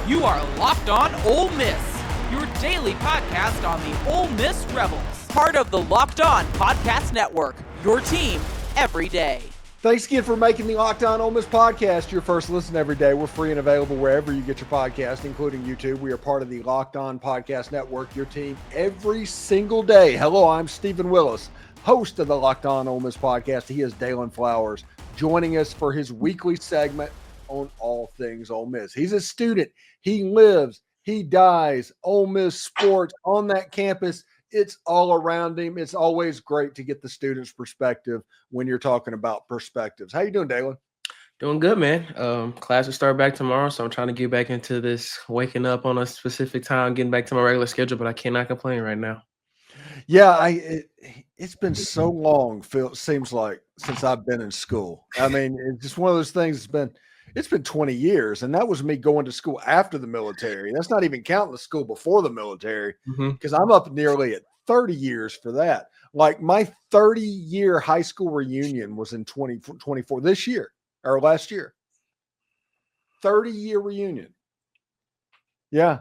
You are Locked On Ole Miss, your daily podcast on the Ole Miss Rebels. Part of the Locked On Podcast Network, your team every day. Thanks again for making the Locked On Ole Miss podcast your first listen every day. We're free and available wherever you get your podcast, including YouTube. We are part of the Locked On Podcast Network, your team every single day. Hello, I'm Steven Willis, host of the Locked On Ole Miss podcast. He is Daylan Flowers, joining us for his weekly segment on all things Ole Miss. He's a student. He lives, he dies, Ole Miss sports on that campus. It's all around him. It's always great to get the student's perspective when you're talking about perspectives. How you doing, Daylan? Doing good, man. Classes start back tomorrow, so I'm trying to get back into this waking up on a specific time, getting back to my regular schedule, but I cannot complain right now. Yeah, it's been so long, seems like, since I've been in school. I mean, it's just one of those things. It's been 20 years, and that was me going to school after the military. That's not even counting the school before the military, because I'm up nearly at 30 years for that. Like, my 30-year high school reunion was in 2024 this year, or last year. 30-year reunion. Yeah.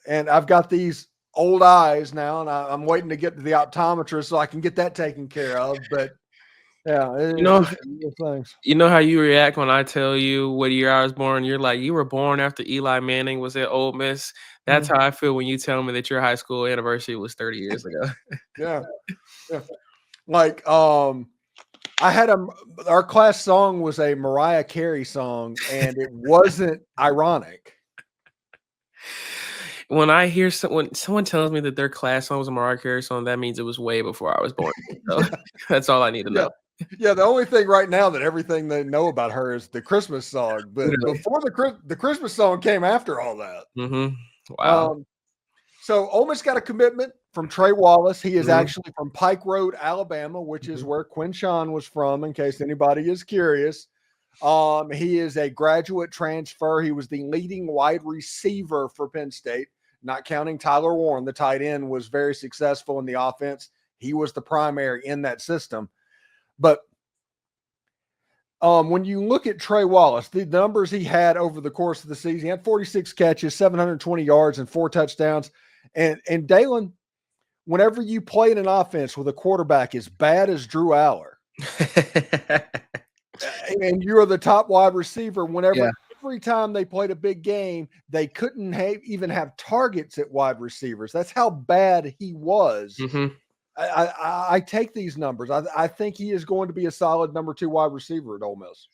And I've got these old eyes now, and I'm waiting to get to the optometrist so I can get that taken care of. But yeah, you know how you react when I tell you what year I was born. You're like, you were born after Eli Manning was at Ole Miss. That's how I feel when you tell me that your high school anniversary was 30 years ago. Yeah. Like, I had our class song was a Mariah Carey song, and it wasn't ironic. When I hear when someone tells me that their class song was a Mariah Carey song, that means it was way before I was born. So that's all I need to know. Yeah, the only thing right now that everything they know about her is the Christmas song. But before the Christmas song came after all that. Wow. So Ole Miss got a commitment from Trey Wallace. He is actually from Pike Road, Alabama, which is where Quinshawn was from, in case anybody is curious. He is a graduate transfer. He was the leading wide receiver for Penn State, not counting Tyler Warren. The tight end was very successful in the offense. He was the primary in that system. But when you look at Trey Wallace, the numbers he had over the course of the season, he had 46 catches, 720 yards, and 4 touchdowns. And Daylan, whenever you play in an offense with a quarterback as bad as Drew Aller, and you're the top wide receiver, every time they played a big game, they couldn't even have targets at wide receivers. That's how bad he was. I take these numbers. I think he is going to be a solid number 2 wide receiver at Ole Miss.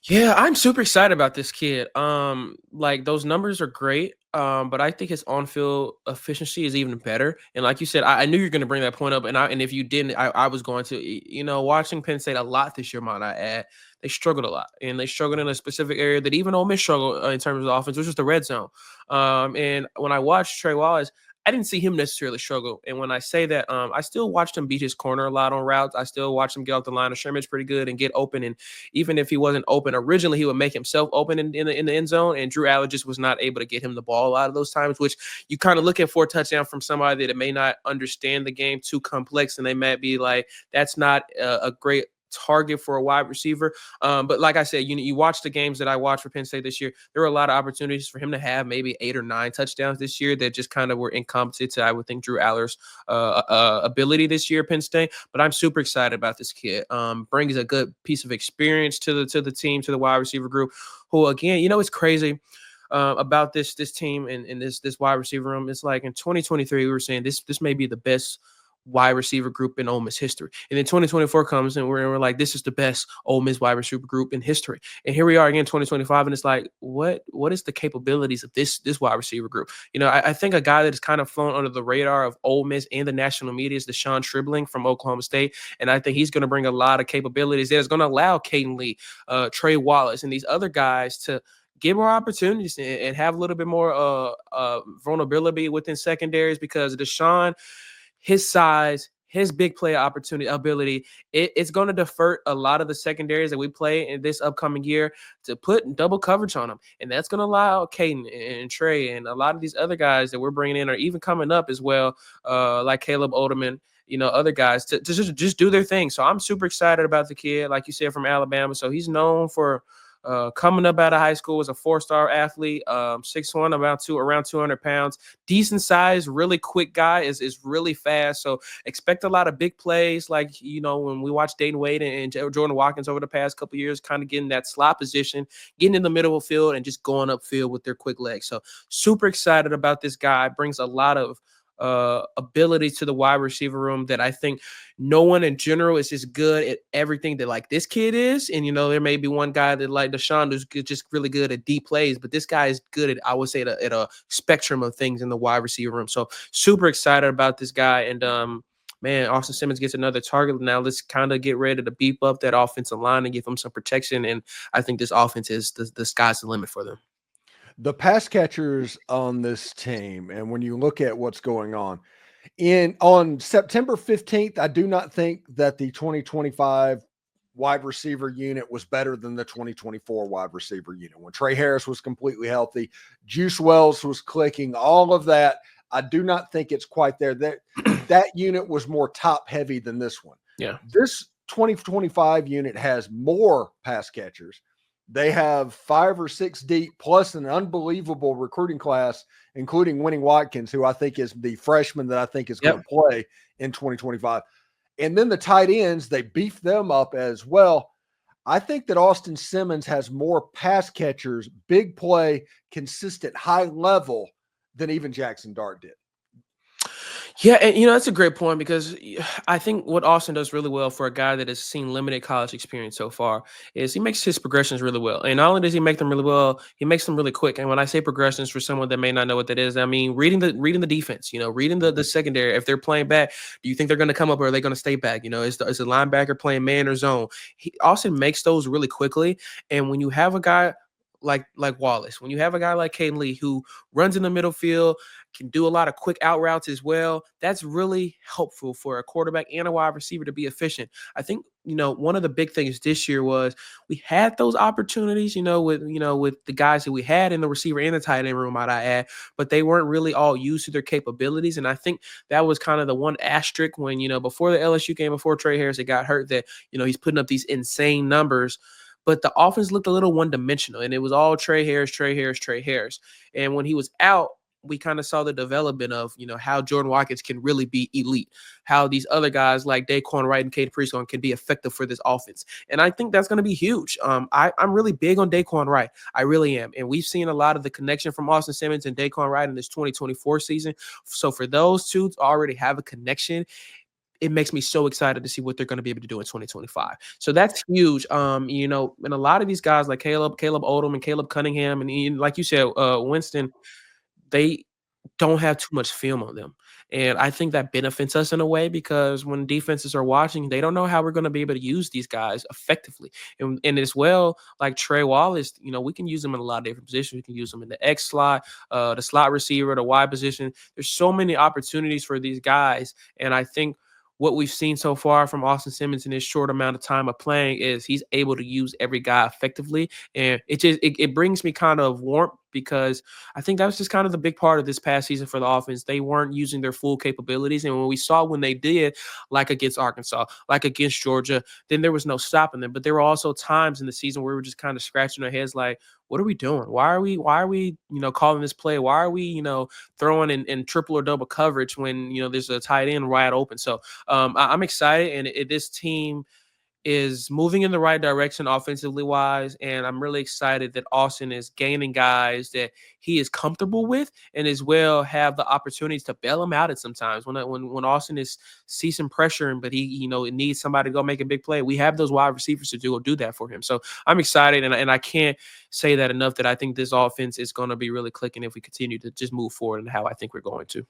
Yeah, I'm super excited about this kid. Like, those numbers are great, but I think his on-field efficiency is even better. And like you said, I knew you were going to bring that point up, and if you didn't, I was going to. You know, watching Penn State a lot this year, might I add, they struggled a lot, and they struggled in a specific area that even Ole Miss struggled in terms of the offense, which was the red zone. And when I watched Trey Wallace, I didn't see him necessarily struggle. And when I say that, I still watched him beat his corner a lot on routes. I still watched him get off the line of scrimmage pretty good and get open. And even if he wasn't open originally, he would make himself open in the end zone. And Drew Aller just was not able to get him the ball a lot of those times, which you kind of look at for a touchdown from somebody that may not understand the game too complex. And they might be like, that's not a great target for a wide receiver. But like I said, you watch the games that I watched for Penn State this year, there were a lot of opportunities for him to have maybe 8 or 9 touchdowns this year that just kind of were incompetent to, I would think, Drew Aller's ability this year at Penn State. But I'm super excited about this kid. Brings a good piece of experience to the team, to the wide receiver group, who, again, it's crazy about this team and this wide receiver room. It's like in 2023, we were saying this may be the best wide receiver group in Ole Miss history. And then 2024 comes and we're like, this is the best Ole Miss wide receiver group in history. And here we are again, 2025. And it's like, what is the capabilities of this wide receiver group? I think a guy that has kind of flown under the radar of Ole Miss and the national media is Desean Tribling from Oklahoma State. And I think he's going to bring a lot of capabilities that is going to allow Caden Lee, Trey Wallace, and these other guys to get more opportunities and have a little bit more vulnerability within secondaries, because Desean, his size, his big play ability, it's going to divert a lot of the secondaries that we play in this upcoming year to put double coverage on them. And that's going to allow Caden and Trey and a lot of these other guys that we're bringing in, or even coming up as well, like Caleb Oderman, other guys to just do their thing. So I'm super excited about the kid, like you said, from Alabama. So he's known for coming up out of high school, was a 4-star athlete, 6'1", around 200 pounds, decent size, really quick guy, is really fast. So expect a lot of big plays. Like, when we watched Dayton Wade and Jordan Watkins over the past couple of years, kind of getting that slot position, getting in the middle of the field and just going upfield with their quick legs. So super excited about this guy. Brings a lot of ability to the wide receiver room that I think no one in general is as good at everything that like this kid is. And, there may be one guy that like Desean who's just really good at deep plays, but this guy is good at, I would say, at a spectrum of things in the wide receiver room. So super excited about this guy. And, man, Austin Simmons gets another target. Now let's kind of get ready to beef up that offensive line and give them some protection. And I think this offense is the sky's the limit for them. The pass catchers on this team, and when you look at what's going on September 15th, I do not think that the 2025 wide receiver unit was better than the 2024 wide receiver unit. When Trey Harris was completely healthy, Juice Wells was clicking, all of that. I do not think it's quite there. That unit was more top heavy than this one. Yeah. This 2025 unit has more pass catchers. They have 5 or 6 deep, plus an unbelievable recruiting class, including Winnie Watkins, who I think is the freshman that I think is going to play in 2025. And then the tight ends, they beef them up as well. I think that Austin Simmons has more pass catchers, big play, consistent, high level than even Jackson Dart did. Yeah, and that's a great point, because I think what Austin does really well for a guy that has seen limited college experience so far is he makes his progressions really well. And not only does he make them really well, he makes them really quick. And when I say progressions, for someone that may not know what that is, I mean reading the defense, reading the secondary. If they're playing back, do you think they're going to come up or are they going to stay back? Is the linebacker playing man or zone? Austin makes those really quickly. And when you have a guy like Wallace, when you have a guy like Caden Lee who runs in the middle field, can do a lot of quick out routes as well, that's really helpful for a quarterback and a wide receiver to be efficient. I think, one of the big things this year was we had those opportunities, with the guys that we had in the receiver and the tight end room, might I add, but they weren't really all used to their capabilities. And I think that was kind of the one asterisk when, before the LSU game, before Trey Harris got hurt, that, he's putting up these insane numbers. But the offense looked a little one-dimensional, and it was all Trey Harris. And when he was out, we kind of saw the development of, how Jordan Watkins can really be elite, how these other guys like Daquan Wright and Caden Preston can be effective for this offense. And I think that's going to be huge. I'm really big on Daquan Wright. I really am. And we've seen a lot of the connection from Austin Simmons and Daquan Wright in this 2024 season. So for those two to already have a connection, it makes me so excited to see what they're going to be able to do in 2025. So that's huge. And a lot of these guys like Caleb Odom and Caleb Cunningham, and like you said, Winston, they don't have too much film on them. And I think that benefits us in a way, because when defenses are watching, they don't know how we're going to be able to use these guys effectively. And as well, like Trey Wallace, we can use them in a lot of different positions. We can use them in the X slot, the slot receiver, the Y position. There's so many opportunities for these guys. And I think what we've seen so far from Austin Simmons in his short amount of time of playing is he's able to use every guy effectively. And it brings me kind of warmth, because I think that was just kind of the big part of this past season for the offense. They weren't using their full capabilities. And when we saw when they did, like against Arkansas, like against Georgia, then there was no stopping them. But there were also times in the season where we were just kind of scratching our heads like, what are we doing? Why are we, calling this play? Why are we, throwing in triple or double coverage when, there's a tight end wide open? So I'm excited. And this team is moving in the right direction offensively wise. And I'm really excited that Austin is gaining guys that he is comfortable with, and as well have the opportunities to bail him out at sometimes when Austin sees some pressure, but he, it needs somebody to go make a big play. We have those wide receivers to do that for him. So I'm excited. And I can't say that enough, that I think this offense is going to be really clicking if we continue to just move forward and how I think we're going to.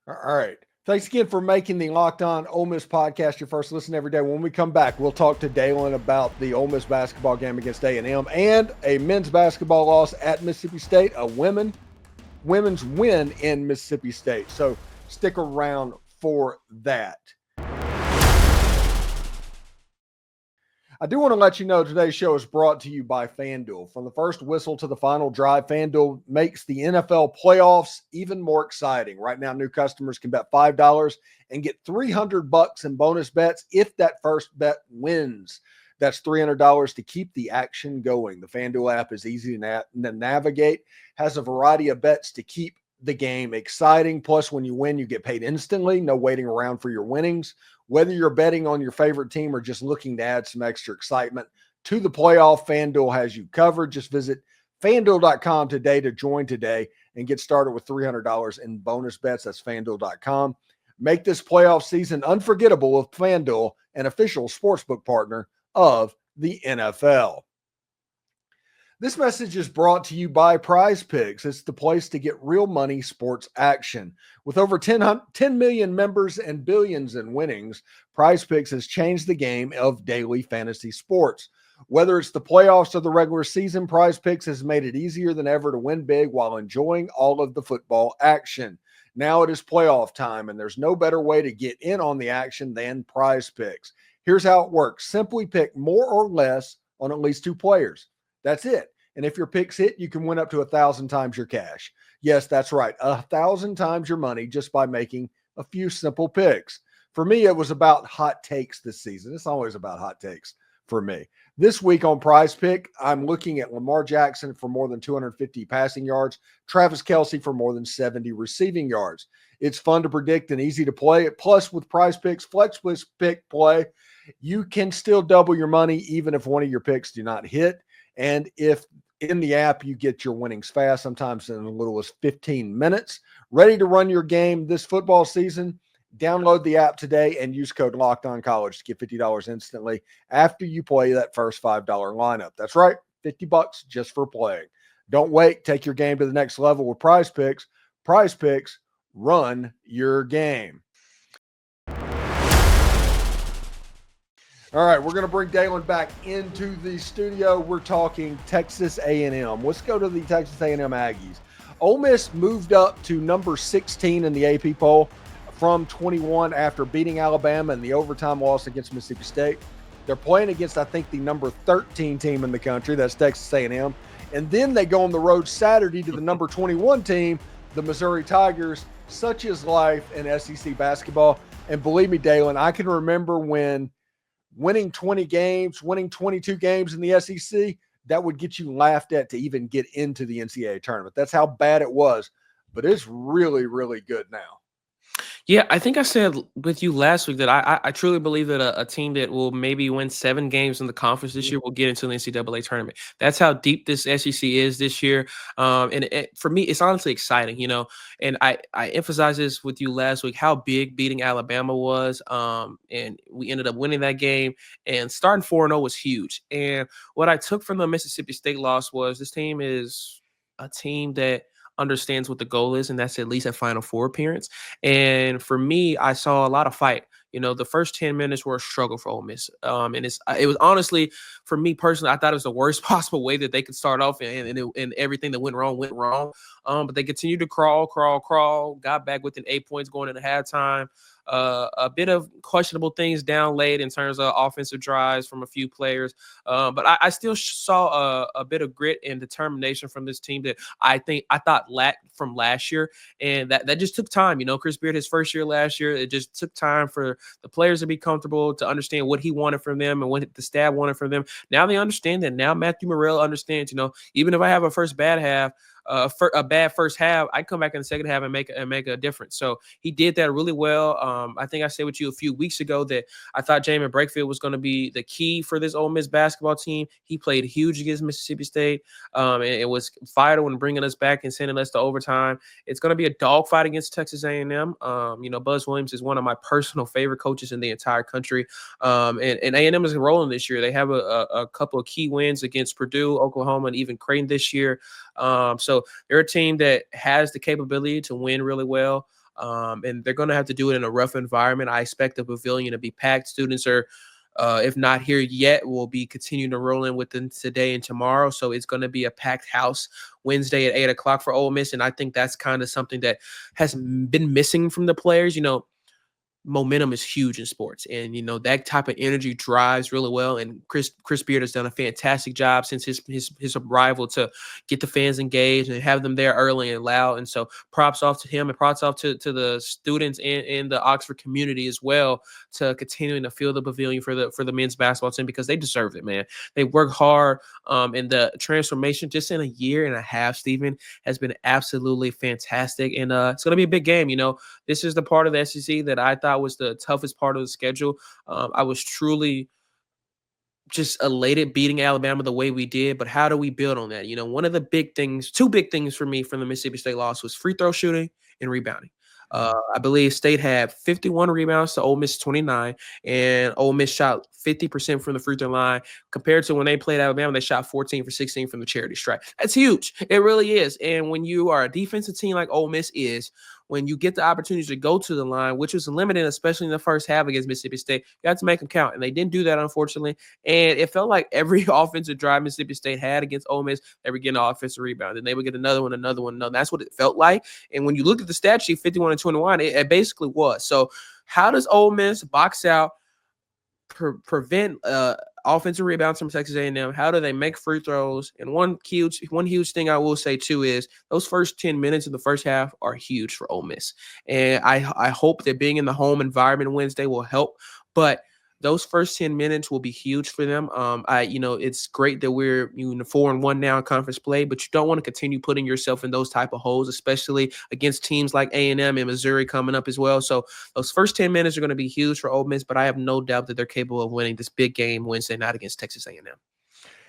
All right. Thanks again for making the Locked On Ole Miss podcast your first listen every day. When we come back, we'll talk to Daylan about the Ole Miss basketball game against A&M and a men's basketball loss at Mississippi State, a women's win in Mississippi State. So stick around for that. I do want to let you know today's show is brought to you by FanDuel. From the first whistle to the final drive, FanDuel makes the NFL playoffs even more exciting. Right now, new customers can bet $5 and get $300 in bonus bets if that first bet wins. That's $300 to keep the action going. The FanDuel app is easy to navigate, has a variety of bets to keep the game exciting. Plus, when you win, you get paid instantly. No waiting around for your winnings. Whether you're betting on your favorite team or just looking to add some extra excitement to the playoff, FanDuel has you covered. Just visit FanDuel.com today to join today and get started with $300 in bonus bets. That's FanDuel.com. Make this playoff season unforgettable with FanDuel, an official sportsbook partner of the NFL. This message is brought to you by Prize Picks. It's the place to get real money sports action. With over 10 million members and billions in winnings, Prize Picks has changed the game of daily fantasy sports. Whether it's the playoffs or the regular season, Prize Picks has made it easier than ever to win big while enjoying all of the football action. Now it is playoff time, and there's no better way to get in on the action than Prize Picks. Here's how it works. Simply pick more or less on at least two players. That's it. And if your picks hit, you can win up to 1,000 times your cash. Yes, that's right. 1,000 times your money just by making a few simple picks. For me, it was about hot takes this season. It's always about hot takes for me. This week on Prize Pick, I'm looking at Lamar Jackson for more than 250 passing yards, Travis Kelce for more than 70 receiving yards. It's fun to predict and easy to play. Plus, with Prize Pick's Flex Pick play, you can still double your money even if one of your picks do not hit. And if in the app, you get your winnings fast, sometimes in as little as 15 minutes. Ready to run your game this football season? Download the app today and use code LOCKEDONCollege to get $50 instantly after you play that first $5 lineup. That's right, $50 just for playing. Don't wait. Take your game to the next level with Prize Picks. Prize Picks, run your game. All right, we're going to bring Daylan back into the studio. We're talking Texas A&M. Let's go to the Texas A&M Aggies. Ole Miss moved up to number 16 in the AP poll from 21 after beating Alabama in the overtime loss against Mississippi State. They're playing against, I think, the number 13 team in the country. That's Texas A&M. And then they go on the road Saturday to the number 21 team, the Missouri Tigers. Such is life in SEC basketball. And believe me, Daylan, I can remember when winning 20 games, winning 22 games in the SEC, that would get you laughed at to even get into the NCAA tournament. That's how bad it was. But it's really, really good now. Yeah, I think I said with you last week that I truly believe that a team that will maybe win 7 games in the conference this year will get into the NCAA tournament. That's how deep this SEC is this year. And for me, it's honestly exciting, and I emphasized this with you last week, how big beating Alabama was. And we ended up winning that game, and starting 4-0 was huge. And what I took from the Mississippi State loss was this team is a team that understands what the goal is, and that's at least a Final Four appearance. And for me, I saw a lot of fight. The first 10 minutes were a struggle for Ole Miss. And it was honestly, for me personally, I thought it was the worst possible way that they could start off, and everything that went wrong. But they continued to crawl, got back within 8 points going into halftime. A bit of questionable things down late in terms of offensive drives from a few players. But I still saw a bit of grit and determination from this team that I thought lacked from last year. And that just took time. Chris Beard, his first year last year, it just took time for the players to be comfortable, to understand what he wanted from them and what the staff wanted from them. Now they understand that. Now Matthew Morrell understands, even if I have a bad first half, I come back in the second half and make a difference. So he did that really well. I think I said with you a few weeks ago that I thought Jamin Brakefield was going to be the key for this Ole Miss basketball team. He played huge against Mississippi State. And it was vital in bringing us back and sending us to overtime. It's going to be a dogfight against Texas A&M. Buzz Williams is one of my personal favorite coaches in the entire country. And A&M is rolling this year. They have a couple of key wins against Purdue, Oklahoma, and even Creighton this year. So they're a team that has the capability to win really well. And they're going to have to do it in a rough environment. I expect the Pavilion to be packed. Students are, if not here yet, will be continuing to roll in within today and tomorrow. So it's going to be a packed house Wednesday at 8 o'clock for Ole Miss. And I think that's kind of something that has been missing from the players. momentum is huge in sports, and that type of energy drives really well. And Chris Beard has done a fantastic job since his arrival to get the fans engaged and have them there early and loud. And so props off to him, and props off to the students in the Oxford community as well, to continuing to fill the pavilion for the men's basketball team, because they deserve it, man. They work hard, and the transformation just in a year and a half, Steven, has been absolutely fantastic. And it's going to be a big game. This is the part of the SEC that I thought was the toughest part of the schedule. I was truly just elated beating Alabama the way we did, but how do we build on that? One of the two big things for me from the Mississippi State loss was free throw shooting and rebounding. I believe State had 51 rebounds to Ole Miss 29, and Ole Miss shot 50% from the free throw line, compared to when they played Alabama, they shot 14 for 16 from the charity stripe. That's huge. It really is. And when you are a defensive team like Ole Miss is, when you get the opportunity to go to the line, which was limited, especially in the first half against Mississippi State, you have to make them count. And they didn't do that, unfortunately. And it felt like every offensive drive Mississippi State had against Ole Miss, they were getting an offensive rebound. And they would get another one. That's what it felt like. And when you look at the stat sheet, 51 and 21, it basically was. So how does Ole Miss box out, prevent offensive rebounds from Texas A&M? How do they make free throws? And one huge thing I will say too is those first 10 minutes of the first half are huge for Ole Miss. And I hope that being in the home environment Wednesday will help. But those first 10 minutes will be huge for them. It's great that we're 4-1 now in conference play, but you don't want to continue putting yourself in those type of holes, especially against teams like A&M and Missouri coming up as well. So those first 10 minutes are going to be huge for Ole Miss, but I have no doubt that they're capable of winning this big game Wednesday night against Texas A&M.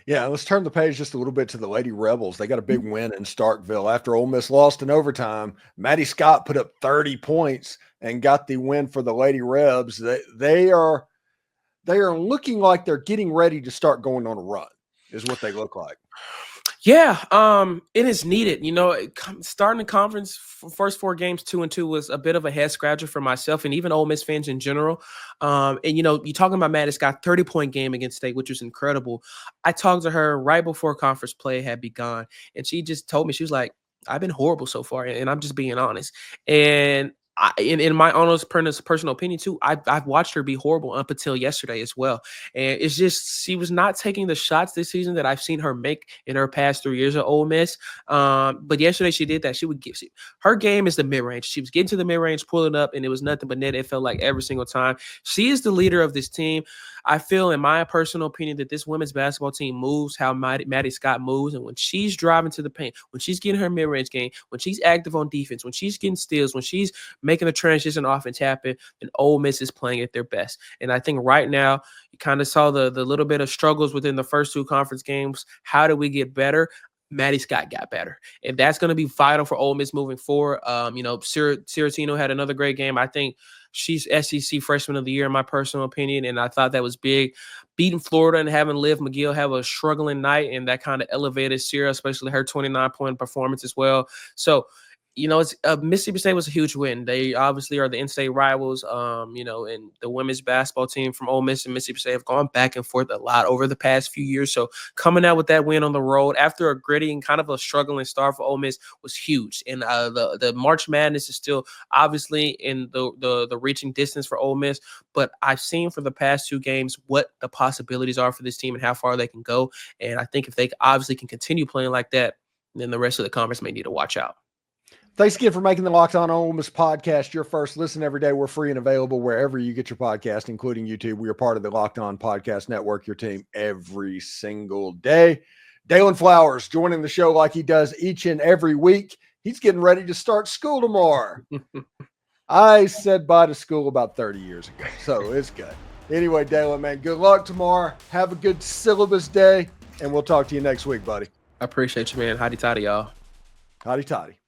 Yeah, let's turn the page just a little bit to the Lady Rebels. They got a big win in Starkville after Ole Miss lost in overtime. Maddie Scott put up 30 points and got the win for the Lady Rebs. They are looking like they're getting ready to start going on a run, is what they look like. Yeah, it is needed. Starting the conference first 4 games 2-2 was a bit of a head scratcher for myself and even Ole Miss fans in general. And you're talking about Maddie Scott, 30-point game against State, which was incredible. I talked to her right before conference play had begun, and she just told me, she was like, I've been horrible so far, and I'm just being honest. And in my honest personal opinion too, I've watched her be horrible up until yesterday as well. And it's just, she was not taking the shots this season that I've seen her make in her past 3 years at Ole Miss. But yesterday she did that. Her game is the mid-range. She was getting to the mid-range, pulling up, and it was nothing but net. It felt like every single time. She is the leader of this team. I feel, in my personal opinion, that this women's basketball team moves how Maddie Scott moves. And when she's driving to the paint, when she's getting her mid-range game, when she's active on defense, when she's getting steals, when she's making the transition offense happen, then Ole Miss is playing at their best. And I think right now, you kind of saw the little bit of struggles within the first 2 conference games. How do we get better? Maddie Scott got better, and that's going to be vital for Ole Miss moving forward. Ciratino had another great game. I think she's SEC Freshman of the Year in my personal opinion, and I thought that was big. Beating Florida and having Liv McGill have a struggling night, and that kind of elevated Sierra, especially her 29-point performance as well. So, it's Mississippi State was a huge win. They obviously are the in-state rivals, and the women's basketball team from Ole Miss and Mississippi State have gone back and forth a lot over the past few years. So coming out with that win on the road after a gritty and kind of a struggling start for Ole Miss was huge. And the March Madness is still obviously in the reaching distance for Ole Miss, but I've seen for the past 2 games what the possibilities are for this team and how far they can go. And I think if they obviously can continue playing like that, then the rest of the conference may need to watch out. Thanks again for making the Locked On Ole Miss podcast your first listen every day. We're free and available wherever you get your podcast, including YouTube. We are part of the Locked On Podcast Network, your team every single day. Daylan Flowers joining the show like he does each and every week. He's getting ready to start school tomorrow. I said bye to school about 30 years ago, so it's good. Anyway, Daylan, man, good luck tomorrow. Have a good syllabus day, and we'll talk to you next week, buddy. I appreciate you, man. Hotty toddy, y'all. Hotty toddy.